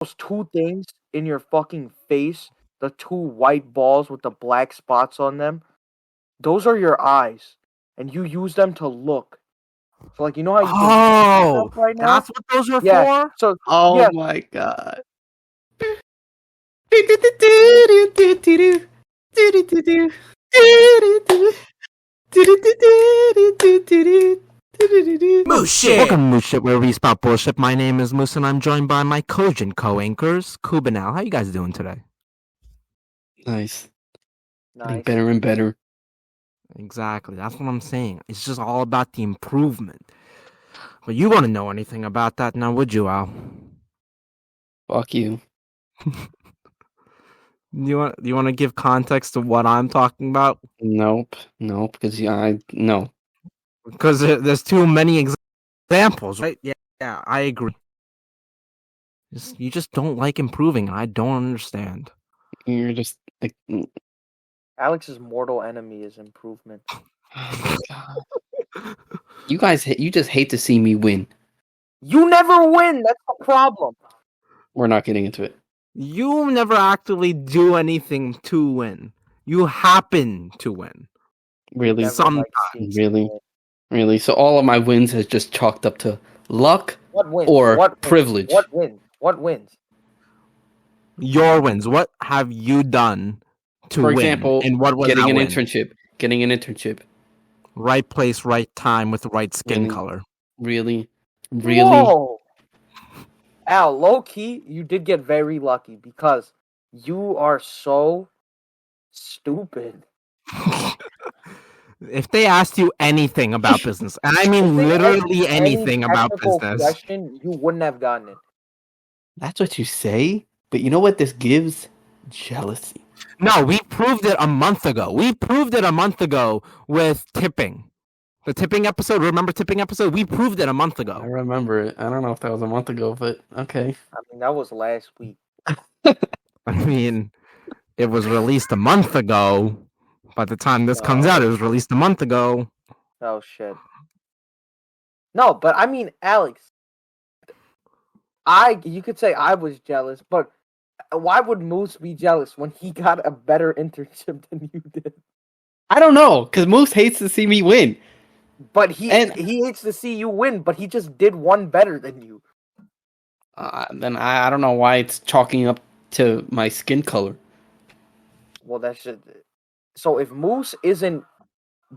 those two things in your fucking face, the two white balls with the black spots on them, those are your eyes, and you use them to look. So, like, you know how you can see Oh, stuff right now? that's what those are Yeah. for? So, Oh yeah. my god. Moose shit. Welcome to Moose Shit, where we spout bullshit. My name is Moose, and I'm joined by my Kojin co-anchors, Kub and Al. How you guys doing today? Nice. Getting Nice. better and better. Exactly, that's what I'm saying. It's just all about the improvement. But you wouldn't know anything about that now, would you, Al? Fuck you. You want to give context to what I'm talking about? Nope. Nope. Because no. Because there's too many examples, right? Yeah, I agree. You just don't like improving, and I don't understand. You're just like. Alex's mortal enemy is improvement. Oh God. You guys, you just hate to see me win. You never win. That's the problem. We're not getting into it. You never actually do anything to win. You happen to win. Really? Never Sometimes. seems Really? to win. Really? So all of my wins has just chalked up to luck What wins? or What wins? privilege. What wins? What wins? Your wins. What have you done to For win? example, And what was getting that an win? internship. Getting an internship. Right place, right time with the right skin Really? color. Really? Really? Whoa. Al, low key, you did get very lucky because you are so stupid. If they asked you anything about business, and I mean If they asked literally you any anything about technical business, question, you wouldn't have gotten it. That's what you say, but you know what this gives? Jealousy. no, we proved it a month ago. We proved it a month ago with tipping. The tipping episode, remember tipping episode? We proved it a month I ago. remember it. I don't know if that was a month ago, but okay. I mean, that was last week. I mean, it was released a month ago. By the time this comes out, it was released a month ago. Oh shit. No, but I mean, Alex, you could say I was jealous, but why would Moose be jealous when he got a better internship than you did? I don't know, because Moose hates to see me win. But he And- hates to see you win, but he just did one better than you. Then I don't know why it's chalking up to my skin color. Well, that's just so. If Moose isn't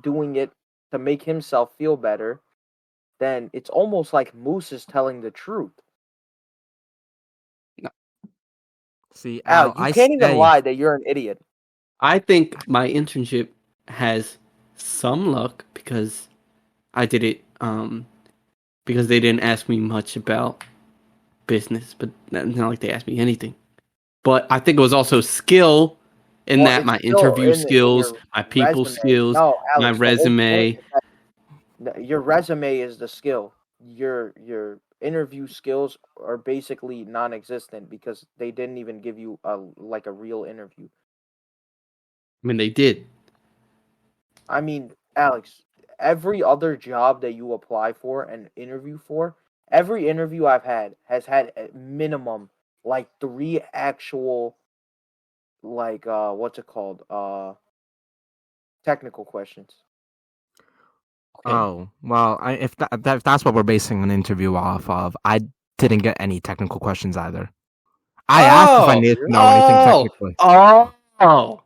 doing it to make himself feel better, then it's almost like Moose is telling the truth. See, Al, Al, you I can't even say- lie that you're an idiot. I think my internship has some luck because I did it because they didn't ask me much about business, but not like they asked me anything. But I think it was also skill in Well, that it's my still interview in skills, your my people resume. skills, No, my Alex, the whole point resume. is that your resume is the skill. Your interview skills are basically non-existent because they didn't even give you a real interview. I mean, they did. I mean, Alex, every other job that you apply for and interview for, every interview I've had has had at minimum like 3 actual what's it called? Technical questions. Okay. Oh, well, if that's what we're basing an interview off of, I didn't get any technical questions either. I asked if I needed to know anything technically. Oh.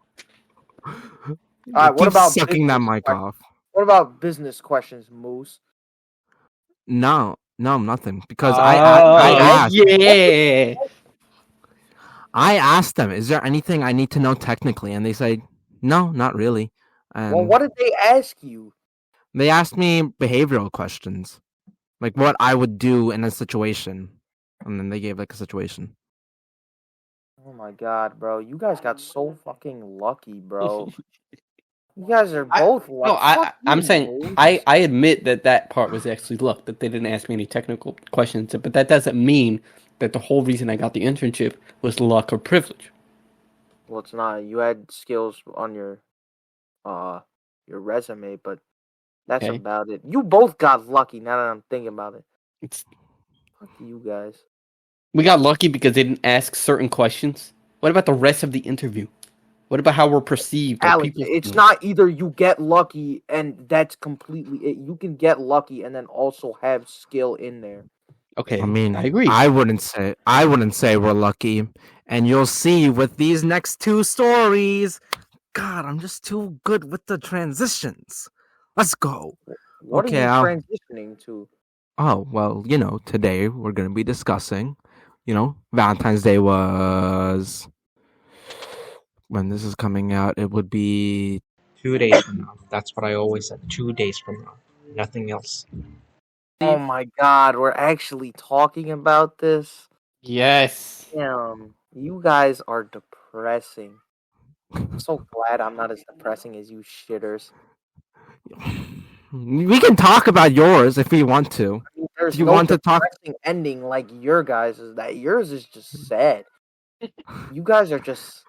Alright, what Keep about sucking that business mic questions? off? What about business questions, Moose? No, nothing. Because I asked. Yeah. I asked them, "Is there anything I need to know technically?" And they said, "No, not really." And Well, what did they ask you? they asked me behavioral questions, like what I would do in a situation, and then they gave like a situation. Oh my god, bro. You guys got so fucking lucky, bro. You guys are both lucky. No, Fuck I'm you, saying Moose. I admit that part was actually luck that they didn't ask me any technical questions, but that doesn't mean that the whole reason I got the internship was luck or privilege. Well, it's not. You had skills on your resume, but that's Okay. about it. You both got lucky now that I'm thinking about it. It's Fuck you guys. We got lucky because they didn't ask certain questions. What about the rest of the interview? What about how we're perceived? Or Alex, people it's feel? not either you get lucky and that's completely it. You can get lucky and then also have skill in there. Okay, I mean, I agree. I wouldn't say we're lucky, and you'll see with these next two stories. God, I'm just too good with the transitions. Let's go. What are Okay, you transitioning to? oh, well, today we're going to be discussing, Valentine's Day was when this is coming out, it would be 2 days from now. That's what I always said. 2 days from now. Nothing else. Oh my god, we're actually talking about this? Yes. Damn, you guys are depressing. I'm so glad I'm not as depressing as you shitters. we can talk about yours if we want to. I mean, there's Do you no want to talk? depressing ending like your guys' is that yours is just sad. You guys are just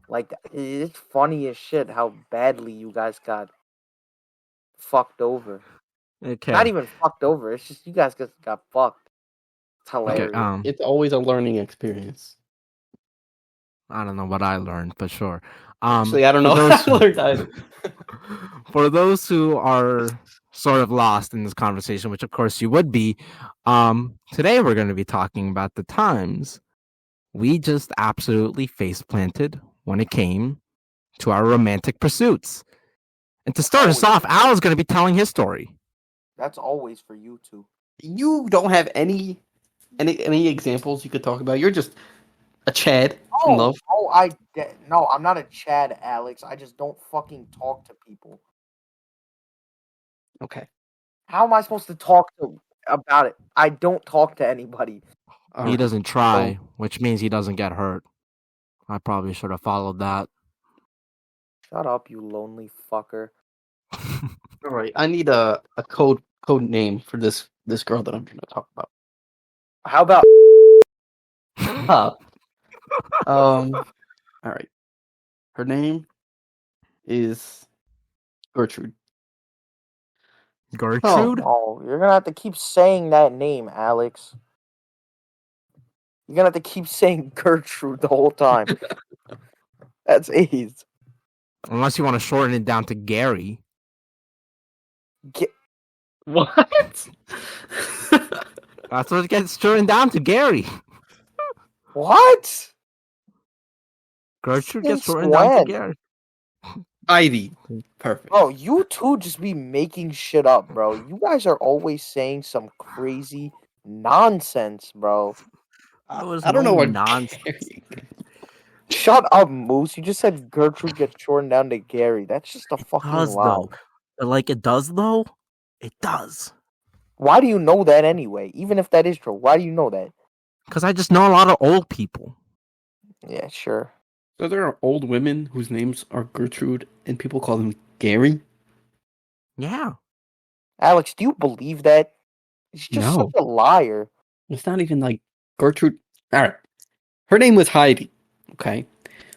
like it's funny as shit how badly you guys got fucked over. Okay. Not even fucked over. It's just you guys just got fucked. It's hilarious. Okay. It's always a learning experience. I don't know what I learned, but sure. Actually, I don't know. For what I learned either. for those who are sort of lost in this conversation, which of course you would be, today we're going to be talking about the times we just absolutely face planted when it came to our romantic pursuits. And to start us off, Al's going to be telling his story. That's always for you two. You don't have any examples you could talk about. You're just a Chad in love. No, I'm not a Chad, Alex. I just don't fucking talk to people. Okay. How am I supposed to talk about it? I don't talk to anybody. He doesn't try, which means he doesn't get hurt. I probably should have followed that. Shut up, you lonely fucker. All right. I need a code name for this girl that I'm going to talk about. How about All right. Her name is Gertrude. Gertrude? Oh, you're gonna have to keep saying that name, Alex. You're gonna have to keep saying Gertrude the whole time. That's AIDS. Unless you want to shorten it down to Gary. What? That's what it gets shortened down to, Gary. What? Gertrude gets Since shortened down to when? Gary. Ivy. Perfect. Bro, you two just be making shit up, bro. You guys are always saying some crazy nonsense, bro. I don't know what nonsense. Shut up, Moose. You just said Gertrude gets shortened down to Gary. That's just a fucking lie. Like it does, though? It does. Why do you know that anyway? Even if that is true, why do you know that? Because I just know a lot of old people. Yeah, sure. So there are old women whose names are Gertrude and people call them Gary? Yeah. Alex, do you believe that? He's just such a liar. It's not even like Gertrude. All right. Her name was Heidi. Okay.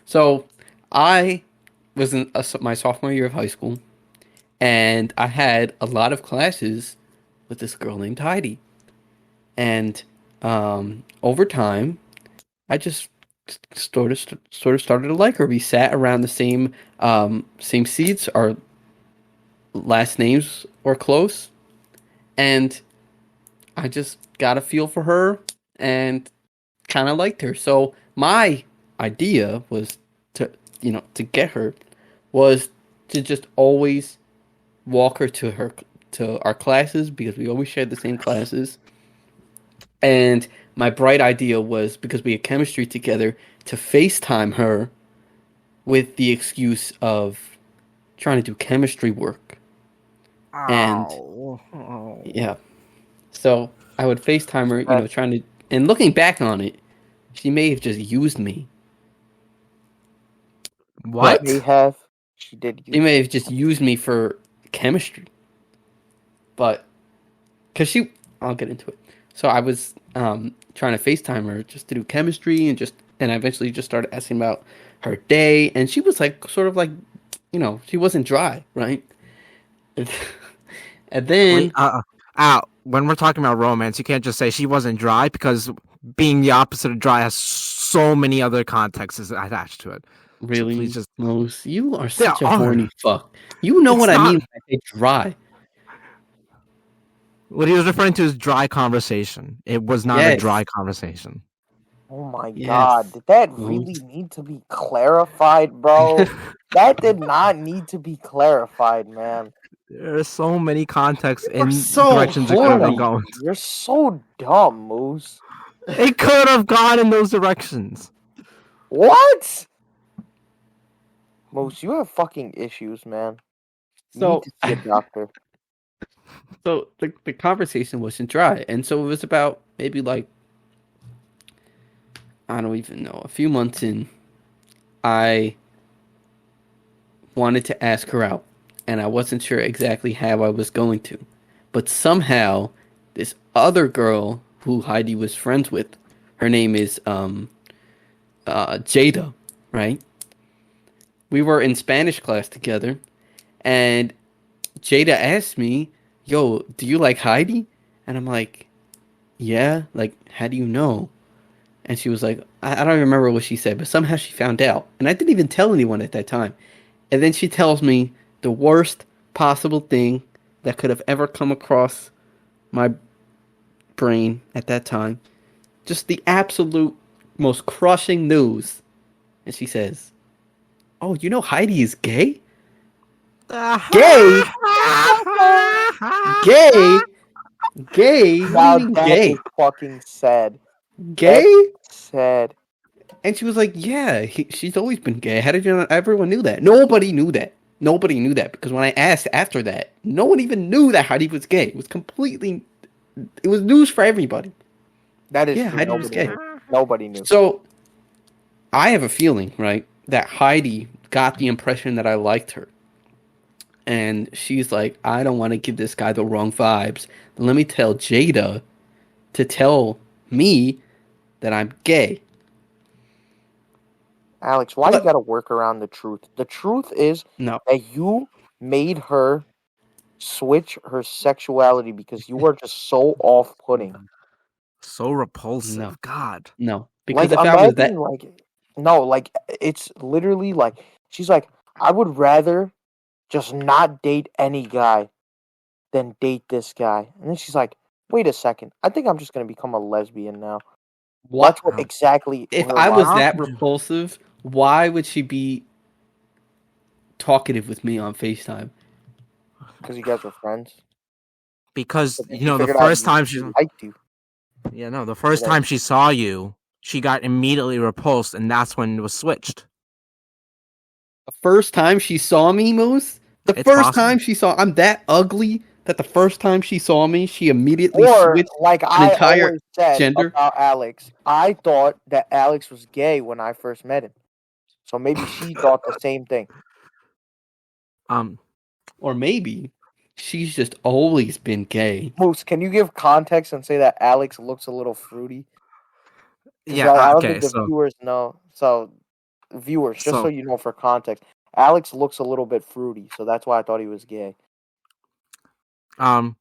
So I was in my sophomore year of high school, and I had a lot of classes with this girl named Heidi. And over time, I just sort of started to like her. We sat around the same seats. Our last names were close, and I just got a feel for her and kind of liked her. So my idea was to get her was to just always walk her to our classes because we always shared the same classes. And my bright idea was, because we had chemistry together, to FaceTime her with the excuse of trying to do chemistry work. And yeah. So I would FaceTime her, trying to, and looking back on it, she may have just used me. What? She did. She may have just used me for chemistry. But, I'll get into it. So I was trying to FaceTime her just to do chemistry, and I eventually just started asking about her day, and she was like, sort of like, she wasn't dry, right? And then when we're talking about romance, you can't just say she wasn't dry, because being the opposite of dry has so many other contexts attached to it. Really, please just- Mose, you are There such a are. horny fuck. You know It's what I not- mean when I say dry. What he was referring to is dry conversation. It was not a Yes. dry conversation. Oh my Yes. god, did that Well- really need to be clarified, bro? That did not need to be clarified, man. There are so many contexts You are and so directions it could have been horny. going. You're so dumb, Moose. It could have gone in those directions. What? Moose, you have fucking issues, man. You So, need to see a doctor. so the conversation wasn't dry, and so it was about maybe like I don't even know, a few months in, I wanted to ask her out, and I wasn't sure exactly how I was going to, but somehow this other girl who Heidi was friends with, her name is Jada, right? We were in Spanish class together, and Jada asked me, "Yo, do you like Heidi?" And I'm like, "Yeah." Like, how do you know? And she was like, I don't even remember what she said, but somehow she found out. And I didn't even tell anyone at that time. And then she tells me the worst possible thing that could have ever come across my brain at that time. Just the absolute most crushing news. And she says, "Oh, you know Heidi is gay?" Gay? Gay? Gay? What Now do you mean that gay? is fucking sad. Gay? Sad. And she was like, "Yeah, she's always been gay. How did you not? Everyone knew that. Nobody knew that. Nobody knew that because when I asked after that, no one even knew that Heidi was gay. It was completely, it was news for everybody. That is Yeah, true. Heidi was Nobody gay. knew. Nobody knew. So I have a feeling, right, that Heidi got the impression that I liked her. And she's like, I don't want to give this guy the wrong vibes. Let me tell Jada to tell me that I'm gay. Alex, why you But- gotta work around the truth? The truth is No. that you made her switch her sexuality because you are just so off-putting. So repulsive. No. God. No. Because Like, if I was that, imagine, like, no, like, it's literally like, she's like, I would rather just not date any guy than date this guy. And then she's like, wait a second, I think I'm just gonna become a lesbian now. what? That's what exactly. If her I was logic- that repulsive, why would she be talkative with me on FaceTime? because you guys were friends. Because But then you know the figured out first time she liked you. the first time she saw you, she got immediately repulsed, and that's when it was switched. The first time she saw me, Moose? The It's first possible. time she saw, I'm that ugly that the first time she saw me, she immediately Or switched. like I entire always said gender? about Alex, I thought that Alex was gay when I first met him. So maybe she thought the same thing. Or maybe she's just always been gay. Moose, can you give context and say that Alex looks a little fruity? 'Cause Yeah. I don't Okay. think the So viewers know. So viewers, just so So- you know for context, Alex looks a little bit fruity, so that's why I thought he was gay. and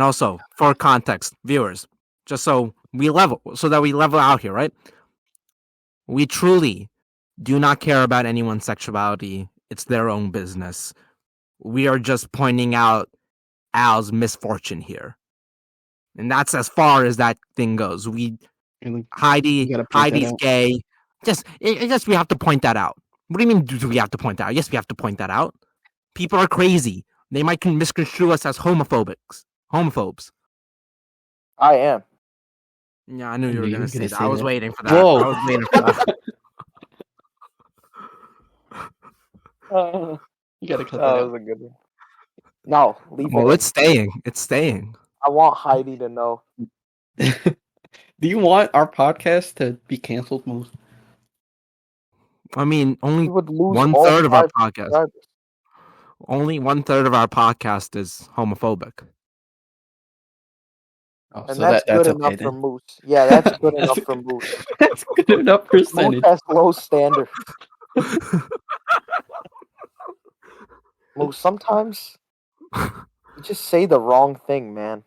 also for context, viewers, just so that we level out here, right? We truly do not care about anyone's sexuality. It's their own business. We are just pointing out Al's misfortune here. And that's as far as that thing goes. Heidi's You gotta point that out. gay. Just we have to point that out. What do you mean do we have to point that out? Yes, we have to point that out. People are crazy. They might misconstrue us as homophobes. I am. Yeah, I knew you were knew gonna say that. say I was that. waiting for that. Whoa. I was waiting for that. You gotta cut That that was a good one. No, leave Well, it. it's staying. It's staying. I want Heidi to know. out. Do you want our podcast to be canceled, Moose? I mean, only He would lose 1/3 of our five podcast. subscribers. Only 1/3 of our podcast is homophobic. Oh, And so that's that's good okay enough for then. Moose. Yeah, that's good enough for Moose. That's good enough Moose percentage. has low standards. Moose, sometimes you just say the wrong thing, man.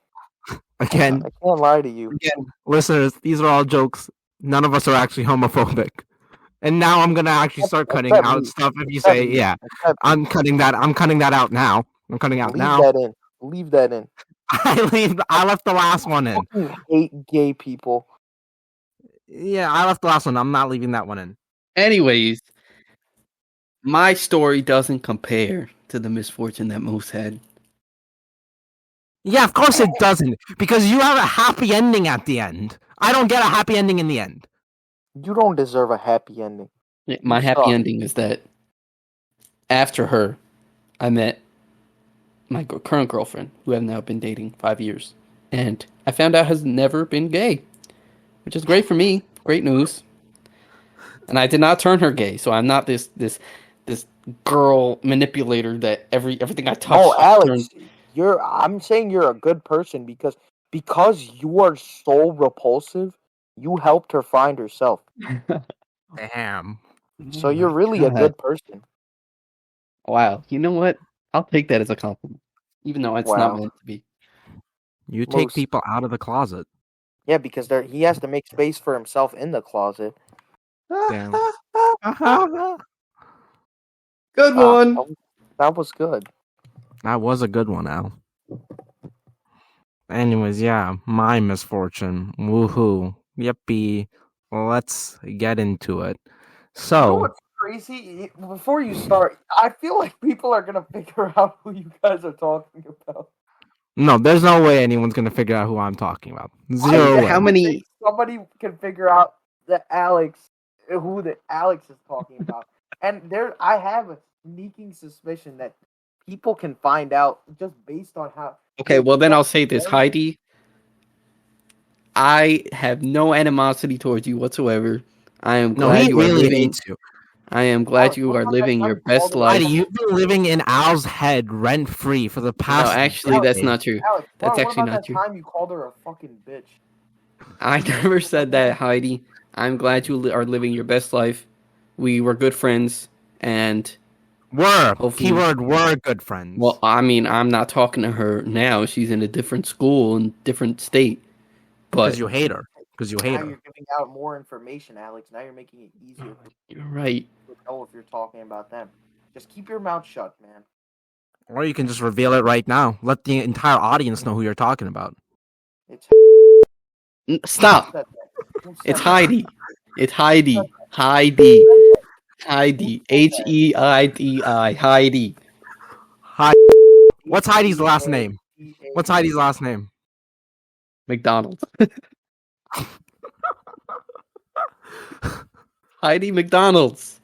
Again, I can't lie to you. listeners, these are all jokes. None of us are actually homophobic. And now I'm gonna actually start cutting Except out me. stuff if you Except say, me. yeah. Except I'm cutting that out now. I'm cutting out leave now. that in. Leave that in. I left the last one I in. fucking hate gay people. Yeah, I left the last one. I'm not leaving that one in. Anyways, my story doesn't compare to the misfortune that Moose had. Yeah, of course it doesn't. Because you have a happy ending at the end. I don't get a happy ending in the end. You don't deserve a happy ending. My You happy suck. ending is that after her, I met my current girlfriend, who I've now been dating 5 years, and I found out has never been gay, which is great for me. Great news. And I did not turn her gay, so I'm not this girl manipulator that everything I touch. Oh, Alex, turns- I'm saying you're a good person because you are so repulsive, you helped her find herself. Damn. So you're really a God. good person. Wow. You know what? I'll take that as a compliment, even though it's not Wow. meant to be. You take Most- people out of the closet. Yeah, because he has to make space for himself in the closet. Damn. Good Ah, one. that was good. That was a good one, Al. Anyways, yeah, my misfortune. Woohoo. Yippee. Well, let's get into it. You know So, what's crazy? Before you start, I feel like people are gonna figure out who you guys are talking about. no, there's no way anyone's going to figure out who I'm talking about. Zero way. How many- think somebody can figure out who the Alex is talking about? And I have a sneaking suspicion that people can find out just based on how. Okay, well then I'll say this, Heidi. I have no animosity towards you whatsoever. I am No, glad he you are really living. hates you. I am glad you are living your best life. Heidi, you've been living in Al's head rent free for the No, past. actually, that's decade. not true. Alex, That's what actually about not that true. time you called her a fucking bitch? I never said that, Heidi. I'm glad you are living your best life. We were good friends, and Were. Hopefully- Keyword were good friends. well, I mean, I'm not talking to her now. She's in a different school and different state. But because you hate her. Because you hate Now her. you're giving out more information, Alex. Now you're making it easier you're right. to know if you're talking about them. Just keep your mouth shut, man. Or you can just reveal it right now. Let the entire audience know who you're talking about. It's Stop. Who said It's that? Heidi. It's Heidi. Heidi. Heidi. Heidi. Heidi. Hi. What's Heidi's last name? What's Heidi's last name? McDonald's. Heidi McDonald's.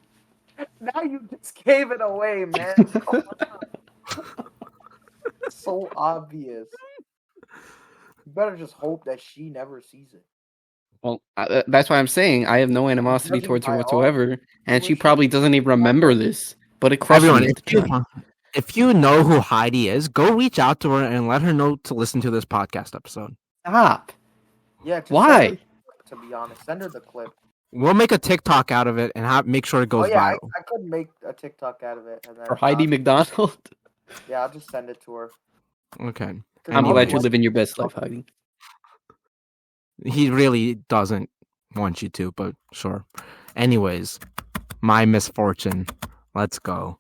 Now you just gave it away, man. So obvious. You better just hope that she never sees it. Well, that's why I'm saying I have no animosity Judging towards her by all whatsoever, and she wish probably you- doesn't even remember this. But it crushed Everyone, me at the time. if you know who Heidi is, go reach out to her and let her know to listen to this podcast episode. Stop. Yeah, just Why? Send her the clip, to be honest, send her the clip. We'll make a TikTok out of it and make sure it goes Oh yeah, viral. I could make a TikTok out of it. And then, For Heidi McDonald. Yeah, I'll just send it to her. Okay. I'm Anyways. glad you're living your best life, Heidi. He really doesn't want you to, but sure. Anyways, my misfortune. Let's go.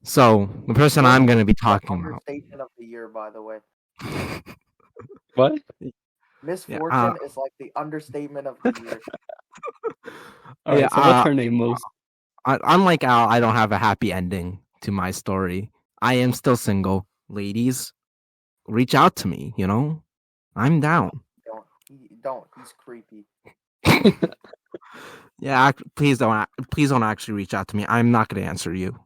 So the person I'm going to be talking about. Understatement of the year, by the way. What? Misfortune is like the understatement of the year. All right, Yeah, so what's her name, Moose? Unlike Al, I don't have a happy ending to my story. I am still single. Ladies, reach out to me, you know? I'm down. Don't. He's creepy. Yeah, please don't actually reach out to me. I'm not going to answer you.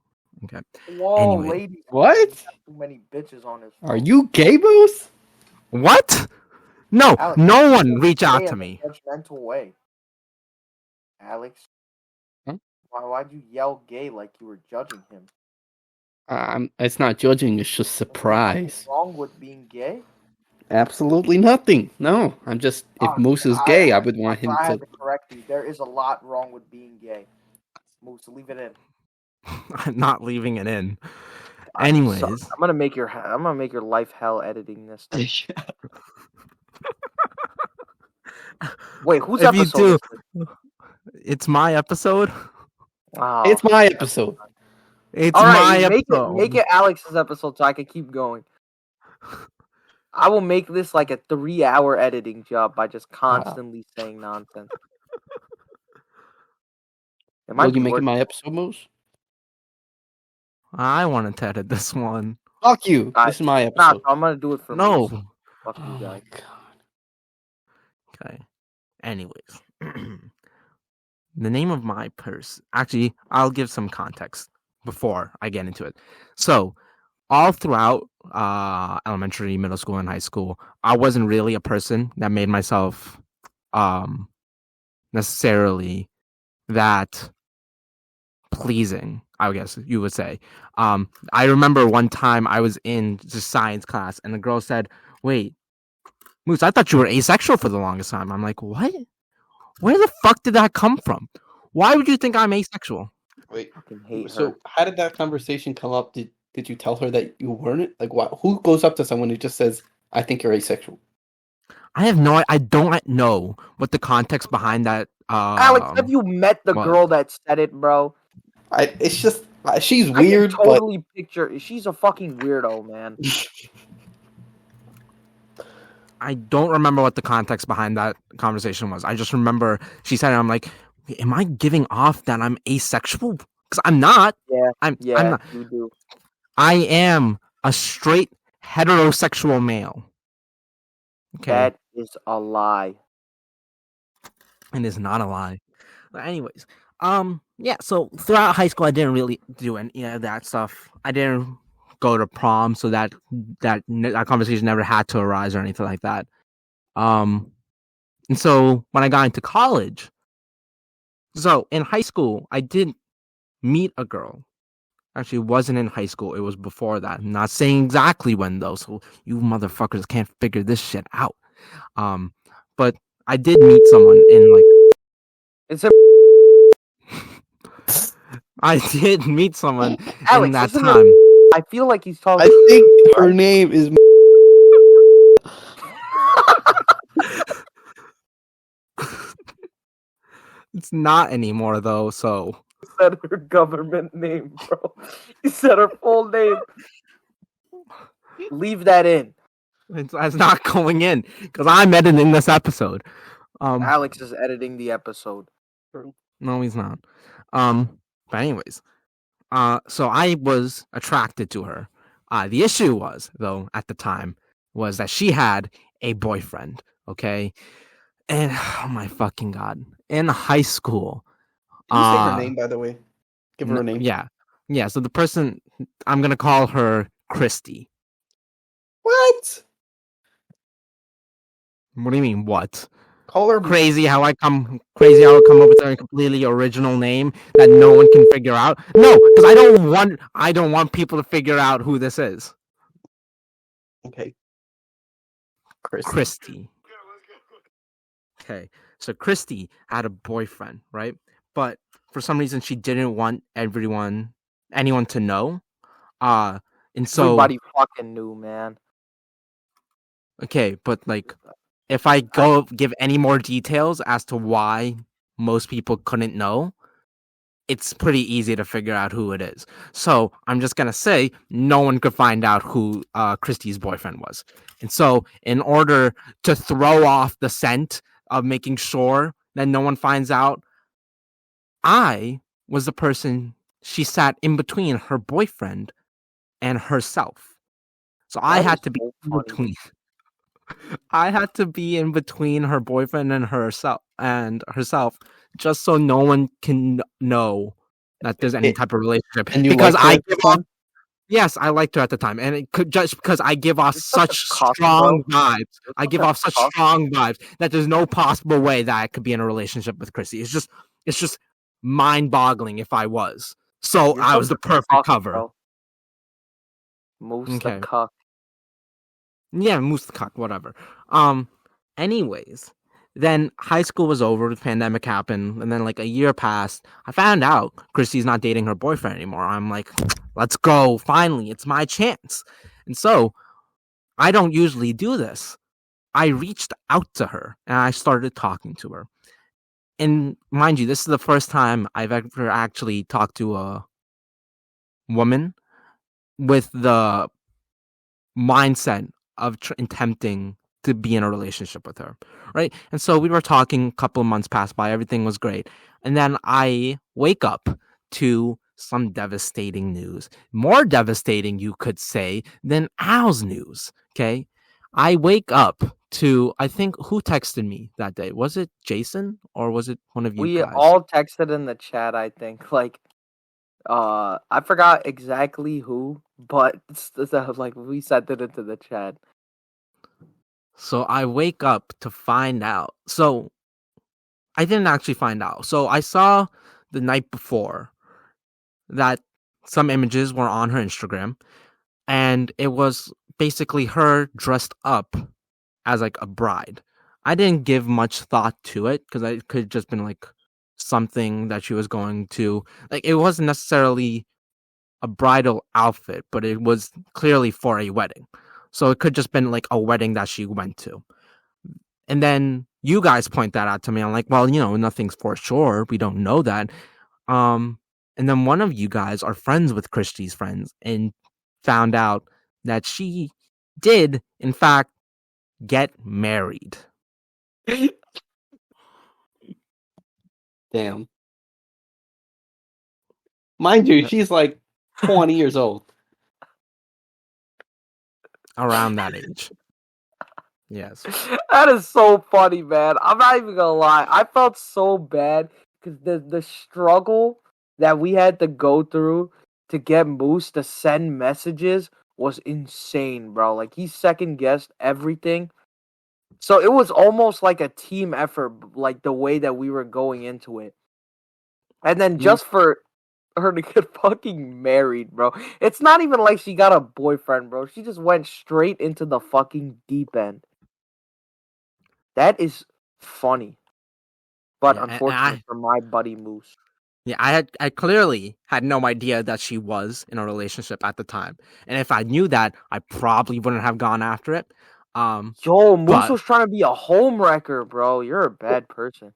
Okay. Whoa, Anyway. ladies. What? He's got too many bitches on his phone. Are you gay, Moose? What? No, Alex, no you one shouldn't reach say out it to in me. a judgmental way. Alex. Huh? Why'd you yell gay like you were judging him? It's not judging, it's just surprise. What's wrong with being gay? Absolutely nothing. No, I'm just, if Moose is gay, I would want him I to. had to correct you. There is a lot wrong with being gay. Moose, leave it in. I'm not leaving it in. Anyways, I'm gonna make your life hell editing this. Wait, whose If you episode do, is this? it's my episode. Oh, It's my episode. It's all my right, episode. make it Alex's episode so I can keep going. I will make this like a 3-hour editing job by just constantly saying nonsense. It might Will be you make it worth my episode, Moose? I wanted to edit this one. Fuck you. This is my Nah, episode. I'm gonna do it for No. Moose. Fuck Oh you my guys. god. Okay. Anyways, the name of my purse. Actually, I'll give some context before I get into it. So, all throughout elementary, middle school, and high school, I wasn't really a person that made myself necessarily that pleasing, I guess you would say. I remember one time I was in just science class and the girl said, "Wait, Moose, I thought you were asexual for the longest time." I'm like, "What? Where the fuck did that come from? Why would you think I'm asexual?" Wait. I fucking hate So her. how did that conversation come up? Did you tell her that you weren't? Like, what? Who goes up to someone who just says, "I think you're asexual"? I don't know what the context behind that. Alex, have you met the what? girl that said it, bro? It's just she's I can weird, totally picture. She's a fucking weirdo, man. I don't remember what the context behind that conversation was. I just remember she said it. I'm like, am I giving off that I'm asexual? Because I'm not. Yeah, I'm yeah, not. you do. I am a straight heterosexual male. Okay. That is a lie. It is not a lie. But anyways, yeah. So throughout high school, I didn't really do any of that stuff. I didn't go to prom, so that conversation never had to arise or anything like that. And so when I got into college, so in high school, I did meet a girl. Actually, it wasn't in high school. It was before that. I'm not saying exactly when though, so you motherfuckers can't figure this shit out. But I did meet someone in like. It's a I did meet someone in Alex, that isn't time. I feel like he's talking. I think her name is. It's not anymore though, so He said her government name, bro. He said her full name. Leave that in. it's not going in because I'm editing this episode. Alex is editing the episode. No, he's not. But anyways, so I was attracted to her. The issue was though at the time was that she had a boyfriend. Okay, and oh my fucking god, in high school. Can you say her name, by the way? Give her a name. Yeah. So the person I'm gonna call her Christy. What? What do you mean? What? Call her Crazy how I come up with a completely original name that no one can figure out. No, because I don't want people to figure out who this is. Okay. Christy. Okay, so Christy had a boyfriend, right? But for some reason she didn't want anyone to know. And so Everybody fucking knew, man. okay, but like if I give any more details as to why most people couldn't know, it's pretty easy to figure out who it is. So I'm just gonna say no one could find out who Christy's boyfriend was. And so in order to throw off the scent of making sure that no one finds out, I was the person she sat in between her boyfriend and herself. So I That had is to be so in funny. between. I had to be in between her boyfriend and herself just so no one can know that there's any type of relationship. And you Because liked her I at the give off, time? yes, I liked her at the time, and it could just because I give off You're such a such cuck, strong bro. vibes. You're I such give a off such cuck. strong vibes that there's no possible way that I could be in a relationship with Chrissy. It's just mind-boggling if I was. So You're I was such the a perfect cuck, cover. bro. Moose Okay. the cuck. Yeah, moose the cock, whatever. Anyways, then high school was over, the pandemic happened, and then like a year passed. I found out Christy's not dating her boyfriend anymore. I'm like, let's go. Finally, it's my chance. And so I don't usually do this, I reached out to her and I started talking to her. And mind you, this is the first time I've ever actually talked to a woman with the mindset of attempting to be in a relationship with her, right? And so we were talking, a couple of months passed by, everything was great. And then I wake up to some devastating news. More devastating, you could say, than Al's news, okay? I wake up to, I think, who texted me that day? Was it Jason or was it one of you We guys? all texted in the chat, I think. Like, I forgot exactly who, but like we sent it into the chat. So I wake up to find out. So I didn't actually find out. So I saw the night before that some images were on her Instagram, and it was basically her dressed up as like a bride. I didn't give much thought to it because it could just been like something that she was going to, like, it wasn't necessarily a bridal outfit, but it was clearly for a wedding. So it could just been like a wedding that she went to. And then you guys point that out to me. I'm like, well, nothing's for sure. We don't know that. Um, and then one of you guys are friends with Christy's friends and found out that she did, in fact, get married. Damn. Mind you, Yeah. she's like 20 years old. Around that age. Yes. That is so funny, man. I'm not even gonna lie. I felt so bad because the struggle that we had to go through to get Moose to send messages was insane, bro. Like he second guessed everything. So it was almost like a team effort, like the way that we were going into it. And then just for her to get fucking married, bro. It's not even like she got a boyfriend, bro. She just went straight into the fucking deep end. That is funny, but Yeah, unfortunate for my buddy Moose. I clearly had no idea that she was in a relationship at the time. And if I knew that, I probably wouldn't have gone after it. Yo, Moose but was trying to be a home wrecker, bro. You're a bad person.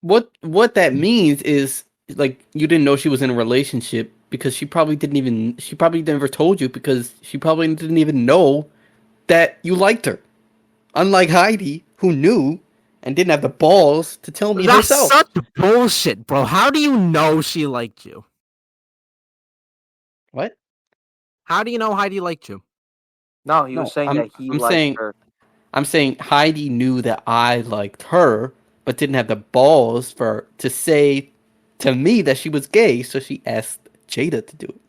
What that means is like you didn't know she was in a relationship because she probably never told you because she probably didn't even know that you liked her. Unlike Heidi, who knew and didn't have the balls to tell me that's herself. such bullshit, bro. How do you know she liked you? What? How do you know Heidi liked you? No, he was No, saying that he I'm liked saying her. I'm saying Heidi knew that I liked her, but didn't have the balls to say to me that she was gay, so she asked Jada to do it.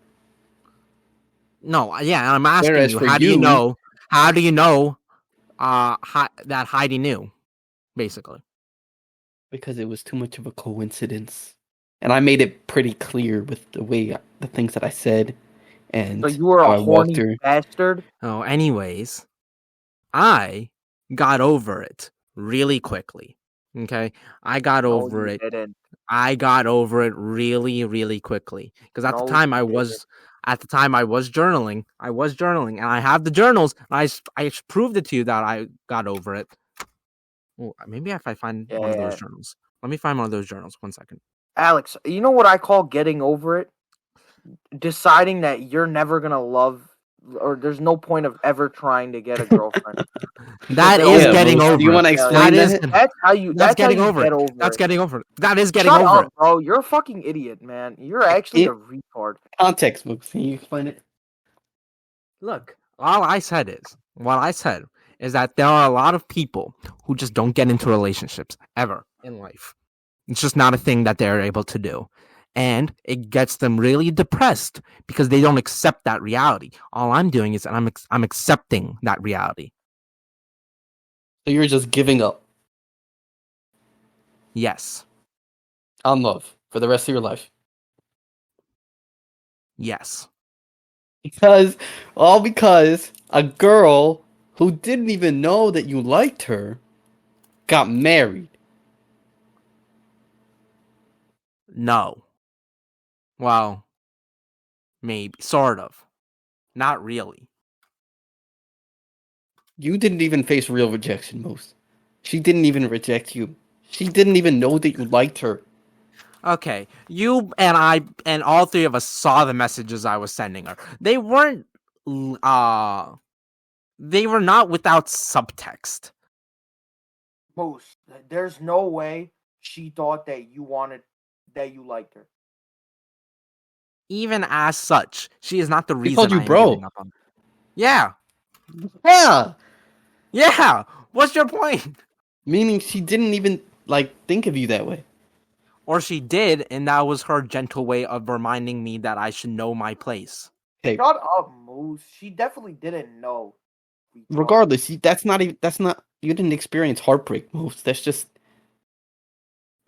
No, yeah, I'm asking Whereas you, for how do you- you know? How do you know? That Heidi knew, basically. Because it was too much of a coincidence, and I made it pretty clear with the things that I said, and So you were how a I walked horny her. bastard. Oh, anyways, I got over it really quickly. Okay, I got No, over you it. didn't. I got over it really, really quickly because at the No, time you I didn't. was journaling. I was journaling, and I have the journals. I proved it to you that I got over it. Well, maybe if I find one of those Yeah. journals. Let me find one of those journals. 1 second. Alex, you know what I call getting over it? Deciding that you're never gonna love, or there's no point of ever trying to get a girlfriend. That They is always getting do over Do you it. want to that. explain That is that? That's how you. that's That's how getting you over get it. over That's it. getting over it. That is getting Shut over up, it. bro. You're a fucking idiot, man. You're actually a retard. Context, Mooks. Can you explain it? Look, what I said is that there are a lot of people who just don't get into relationships ever in life. It's just not a thing that they're able to do. And it gets them really depressed because they don't accept that reality. All I'm doing is I'm accepting that reality. So you're just giving up Yes. on love for the rest of your life. Yes. Because a girl who didn't even know that you liked her got married. No. Well, maybe. Sort of. Not really. You didn't even face real rejection, Moose. She didn't even reject you. She didn't even know that you liked her. Okay, you and I and all three of us saw the messages I was sending her. They weren't they were not without subtext. Moose, there's no way she thought that you liked her. Even as such, she is not the She reason called you I am bro. giving up on. Yeah. Yeah. Yeah. What's your point? Meaning she didn't even think of you that way. Or she did, and that was her gentle way of reminding me that I should know my place. Hey, Shut up, Moose. She definitely didn't know. regardless, that's not you didn't experience heartbreak, Moose. That's just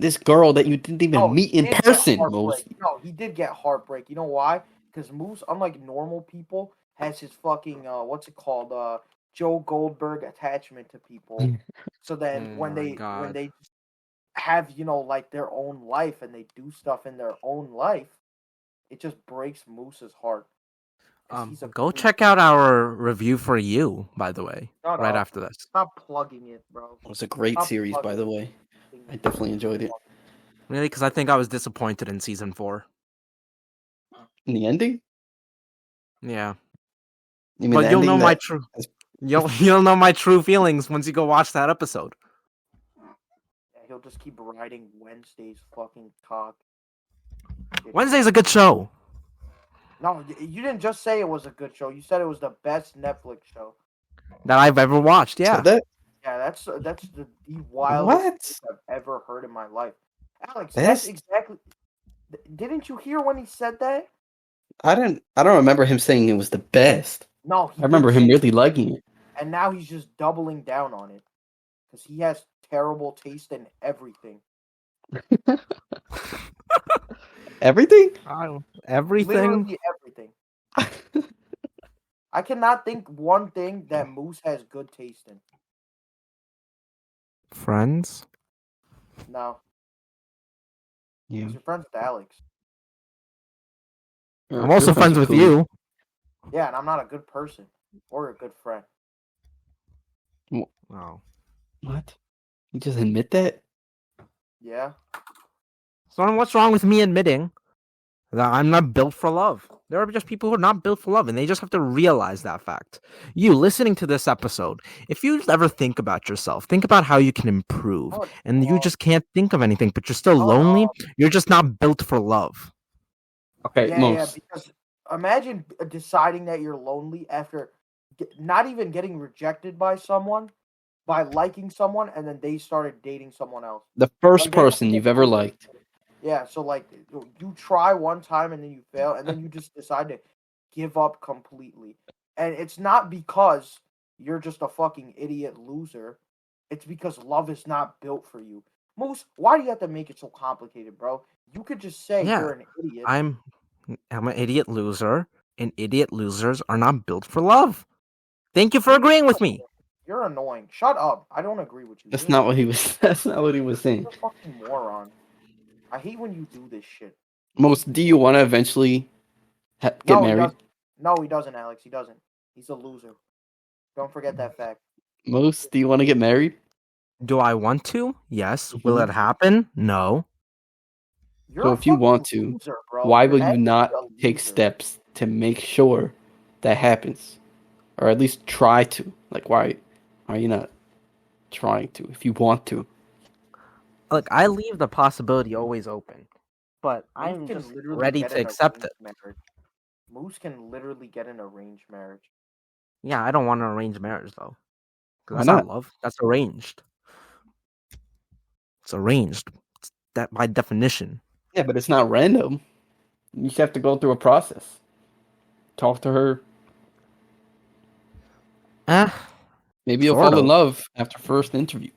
this girl that you didn't even meet in person, Moose. No, he did get heartbreak. You know why? Because Moose, unlike normal people, has his fucking what's it called? Joe Goldberg attachment to people. So then Oh when my they God. have like their own life and they do stuff in their own life, it just breaks Moose's heart. 'Cause he's a Go creep. check out our review for you, by the way, Shut right up. after this. Stop plugging it, bro. It was a great Stop series, by the plugging way. it. I definitely enjoyed it. Really? Because I think I was disappointed in season 4. In the ending? Yeah. You mean But the you'll know ending my that true you'll know my true feelings once you go watch that episode. Yeah, he'll just keep riding Wednesday's fucking cock. Wednesday's a good show. No, you didn't just say it was a good show. You said it was the best Netflix show. That I've ever watched, yeah. said that? Yeah, that's the wildest What? thing I've ever heard in my life. Alex, Best? that's exactly. Didn't you hear when he said that? I don't remember him saying it was the best. No, he I remember did him say really it. liking it. And now he's just doubling down on it because he has terrible taste in everything. Everything? Everything. Literally everything. I cannot think one thing that Moose has good taste in. Friends. No, Yeah. you're friends with Alex. I'm also friends with you. Yeah, and I'm not a good person or a good friend. Oh. What? You just admit that? Yeah. So then what's wrong with me admitting that I'm not built for love? There are just people who are not built for love, and they just have to realize that fact. You listening to this episode, if you ever think about yourself, think about how you can improve, and you just can't think of anything, but you're still lonely, you're just not built for love. Okay, Yeah, because imagine deciding that you're lonely after not even getting rejected by someone, by liking someone, and then they started dating someone else. The first person you've ever liked. Yeah, so you try one time and then you fail, and then you just decide to give up completely. And it's not because you're just a fucking idiot loser. It's because love is not built for you. Moose, why do you have to make it so complicated, bro? You could just say you're an idiot. I'm an idiot loser, and idiot losers are not built for love. Thank you for agreeing with me. You're annoying. Shut up. I don't agree with you. That's not what he was saying. You're a fucking moron. I hate when you do this shit. Do you want to eventually get married? No, he doesn't, Alex. He doesn't. He's a loser. Don't forget that fact. Do you want to get married? Do I want to? Yes. Will it happen? No. So if you want to, why will you not take steps to make sure that happens? Or at least try to. Why are you not trying to if you want to? Look, I leave the possibility always open, but I'm just ready to accept it. Moose can literally get an arranged marriage. Yeah, I don't want an arranged marriage though. Why That's not love. That's arranged. It's arranged. It's that by definition. Yeah, but it's not random. You just have to go through a process. Talk to her. Maybe you'll fall in love after first interview.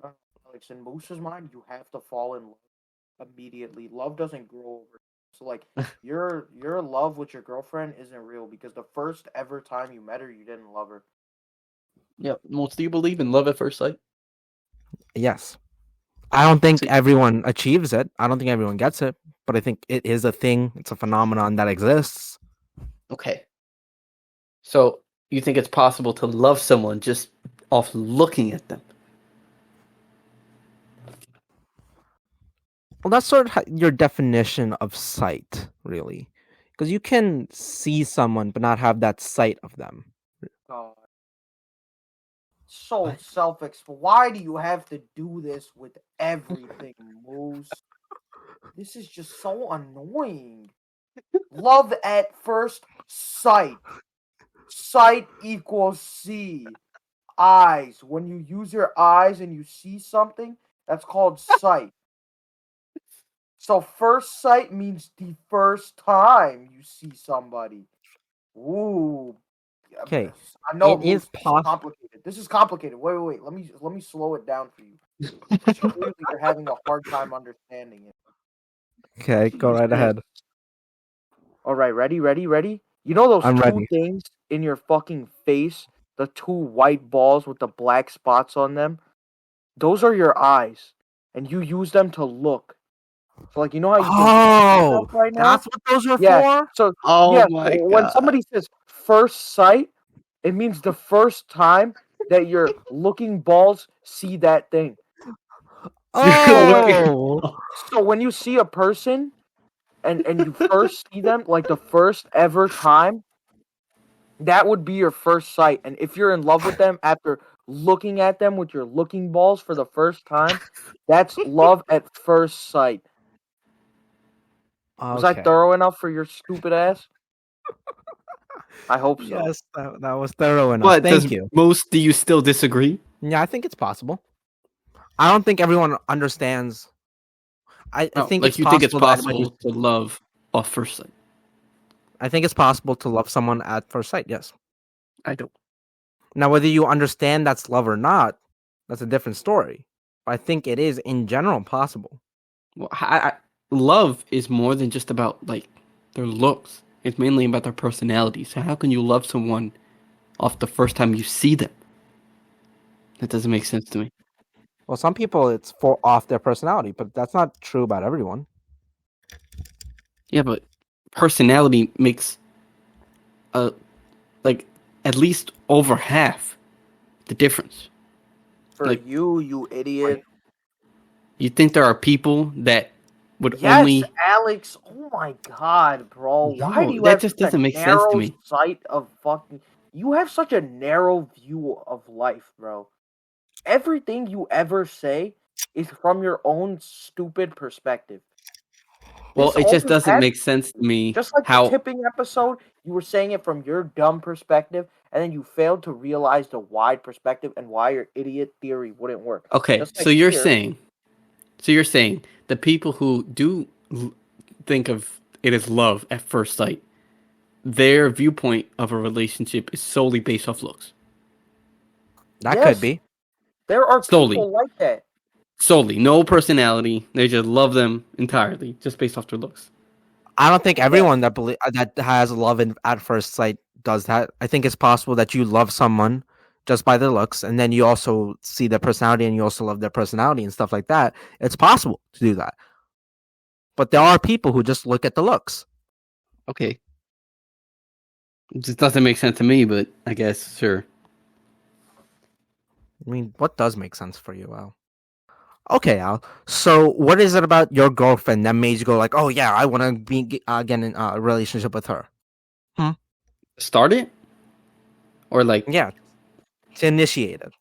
Alex, in Moose's mind, you have to fall in love immediately. Love doesn't grow over. So your love with your girlfriend isn't real because the first ever time you met her, you didn't love her. Yeah. Well, do you believe in love at first sight? Yes. I don't think everyone achieves it. I don't think everyone gets it, but I think it is a thing. It's a phenomenon that exists. Okay. So you think it's possible to love someone just off looking at them? Well, that's sort of your definition of sight, really, because you can see someone but not have that sight of them. God. So What? self-explanatory. Why do you have to do this with everything, Moose? This is just so annoying. Love at first sight. Sight equals see. Eyes. When you use your eyes and you see something, that's called sight. So first sight means the first time you see somebody. Ooh. Okay, I know it is possible. complicated. This is complicated. Wait. Let me slow it down for you. Because clearly you're having a hard time understanding it. Okay, go right ahead. All right, ready? You know those I'm two ready. things in your fucking face, the two white balls with the black spots on them? Those are your eyes, and you use them to look. So, like, you know how you can see Oh, stuff right now? that's what those are Yeah. for? So, Oh yeah, my when god. somebody says first sight, it means the first time that your looking balls see that thing. Oh, So when you see a person and you first see them, like the first ever time, that would be your first sight. And if you're in love with them after looking at them with your looking balls for the first time, that's love at first sight. Was I okay. thorough enough for your stupid ass? I hope so. Yes, that was thorough enough. What Thank does you. most do you still disagree? Yeah, I think it's possible. I don't think everyone understands. I Oh, think like it's you think it's possible that when you, possible to love off first sight? I think it's possible to love someone at first sight. Yes. I don't. Now, whether you understand that's love or not, that's a different story. But I think it is in general possible. Well, love is more than just about like their looks. It's mainly about their personality. So how can you love someone off the first time you see them? That doesn't make sense to me. Well, some people it's for off their personality, but that's not true about everyone. Yeah, but personality makes like at least over half the difference. For Like, you idiot. you think there are people that would Yes, only Alex. Oh my god, bro. Why do No, you that have just such a doesn't make sense to narrow me. sight of fucking. You have such a narrow view of life, bro. Everything you ever say is from your own stupid perspective. Well, This it just only doesn't has make sense to me Just like the how tipping episode, you were saying it from your dumb perspective, and then you failed to realize the wide perspective and why your idiot theory wouldn't work. Okay, Just so like you're here, saying the people who do think of it as love at first sight, their viewpoint of a relationship is solely based off looks. That could yes, be. there are Solely. people like that. Solely. No personality. They just love them entirely, just based off their looks. I don't think everyone that has love at first sight does that. I think it's possible that you love someone just by their looks, and then you also see their personality, and you also love their personality and stuff like that. It's possible to do that, but there are people who just look at the looks. Okay. It just doesn't make sense to me, but I guess sure. I mean, what does make sense for you, Al? Okay, Al. So, what is it about your girlfriend that made you go like, "Oh yeah, I want to be get in a relationship with her"? Start it? Or like Yeah, to initiate it.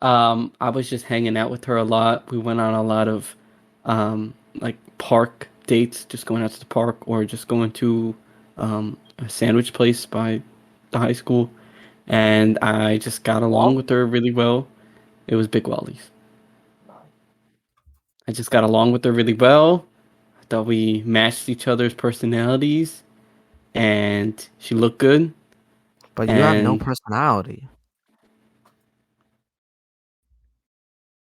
I was just hanging out with her a lot. We went on a lot of like park dates, just going out to the park or just going to a sandwich place by the high school. And I just got along with her really well. It was Big Wally's. I just got along with her really well. I thought we matched each other's personalities and she looked good. But you have no And personality.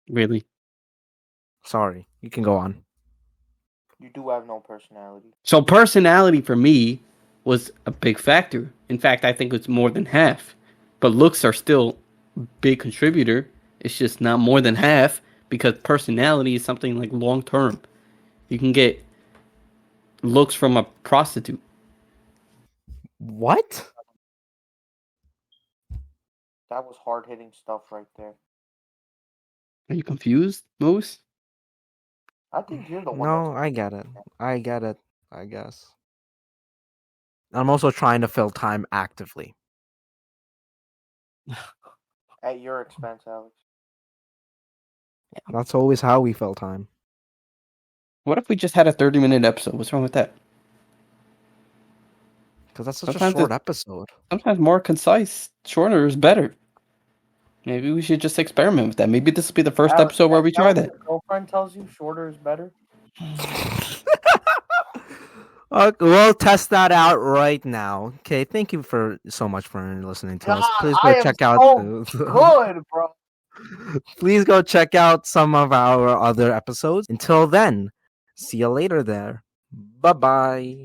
really. Sorry, you can go on. You do have no personality. So personality for me was a big factor. In fact, I think it's more than half. But looks are still a big contributor. It's just not more than half because personality is something like long term. You can get looks from a prostitute. What? That was hard hitting stuff right there. Are you confused, Moose? I think you're the one. No, I get it. I get it. I guess. I'm also trying to fill time actively. At your expense, Alex. That's always how we fill time. What if we just had a 30-minute episode? What's wrong with that? Because that's such Sometimes a short episode. Sometimes more concise, shorter is better. Maybe we should just experiment with that. Maybe this will be the first Alex, episode where we try Alex, that. Your girlfriend tells you shorter is better. Okay, we'll test that out right now. Okay, thank you so much for listening to us. God, Please I go am check out. so good, bro. Please go check out some of our other episodes. Until then, see you later there. Bye bye.